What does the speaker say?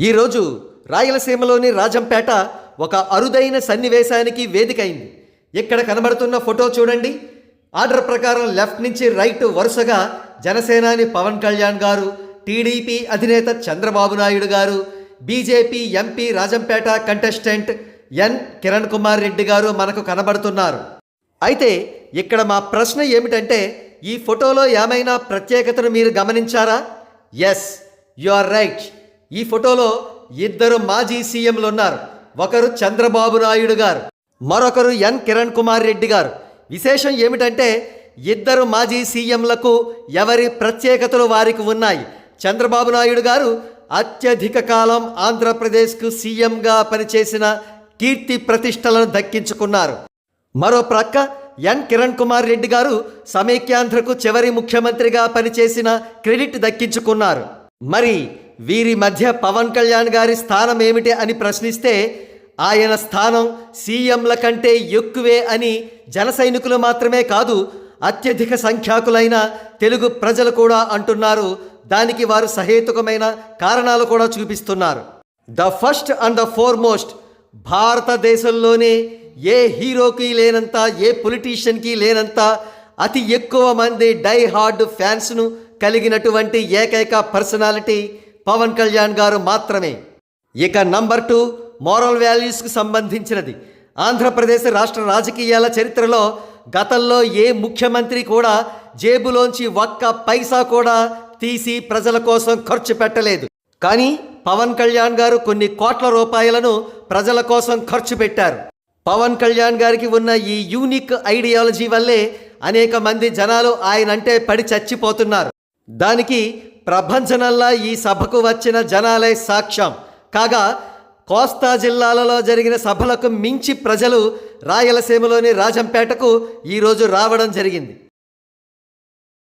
ఈరోజు రాయలసీమలోని రాజంపేట ఒక అరుదైన సన్నివేశానికి వేదిక అయింది. ఇక్కడ కనబడుతున్న ఫోటో చూడండి. ఆర్డర్ ప్రకారం లెఫ్ట్ నుంచి రైట్ వరుసగా జనసేనాని పవన్ కళ్యాణ్ గారు, టీడీపీ అధినేత చంద్రబాబు నాయుడు గారు, బీజేపీ ఎంపీ రాజంపేట కంటెస్టెంట్ ఎన్ కిరణ్ కుమార్ రెడ్డి గారు మనకు కనబడుతున్నారు. అయితే ఇక్కడ మా ప్రశ్న ఏమిటంటే, ఈ ఫోటోలో ఏమైనా ప్రత్యేకతను మీరు గమనించారా? Yes, you are right. ఈ ఫోటోలో ఇద్దరు మాజీ సీఎంలు ఉన్నారు. ఒకరు చంద్రబాబు నాయుడు గారు, మరొకరు ఎన్ కిరణ్ కుమార్ రెడ్డి గారు. విశేషం ఏమిటంటే, ఇద్దరు మాజీ సీఎంలకు ఎవరి ప్రత్యేకతలు వారికి ఉన్నాయి. చంద్రబాబు నాయుడు గారు అత్యధిక కాలం ఆంధ్రప్రదేశ్కు సీఎంగా పనిచేసిన కీర్తి ప్రతిష్టలను దక్కించుకున్నారు. మరో ప్రక్క ఎన్ కిరణ్ కుమార్ రెడ్డి గారు సమైక్యాంధ్రకు చివరి ముఖ్యమంత్రిగా పనిచేసిన క్రెడిట్ దక్కించుకున్నారు. మరి వీరి మధ్య పవన్ కళ్యాణ్ గారి స్థానం ఏమిటి అని ప్రశ్నిస్తే, ఆయన స్థానం సీఎంల కంటే ఎక్కువే అని జన సైనికులు మాత్రమే కాదు, అత్యధిక సంఖ్యాకులైన తెలుగు ప్రజలు కూడా అంటున్నారు. దానికి వారు సహేతుకమైన కారణాలు కూడా చూపిస్తున్నారు. The first and the foremost, భారతదేశంలోనే ఏ హీరోకి లేనంత, ఏ పొలిటీషియన్కి లేనంత అతి ఎక్కువ మంది డై హార్డ్ ఫ్యాన్స్ను కలిగినటువంటి ఏకైక పర్సనాలిటీ పవన్ కళ్యాణ్ గారు మాత్రమే. ఇక నంబర్ 2, మోరల్ వాల్యూస్కు సంబంధించినది. ఆంధ్రప్రదేశ్ రాష్ట్ర రాజకీయాల చరిత్రలో గతంలో ఏ ముఖ్యమంత్రి కూడా జేబులోంచి ఒక్క పైసా కూడా తీసి ప్రజల కోసం ఖర్చు పెట్టలేదు. కానీ పవన్ కళ్యాణ్ గారు కొన్ని కోట్ల రూపాయలను ప్రజల కోసం ఖర్చు పెట్టారు. పవన్ కళ్యాణ్ గారికి ఉన్న ఈ యూనిక్ ఐడియాలజీ వల్లే అనేక మంది జనాలు ఆయనంటే పడి చచ్చిపోతున్నారు. దానికి ప్రభంజనంలా ఈ సభకు వచ్చిన జనాలే సాక్ష్యం. కాగా కోస్తా జిల్లాలలో జరిగిన సభలకు మించి ప్రజలు రాయలసీమలోని రాజంపేటకు ఈరోజు రావడం జరిగింది.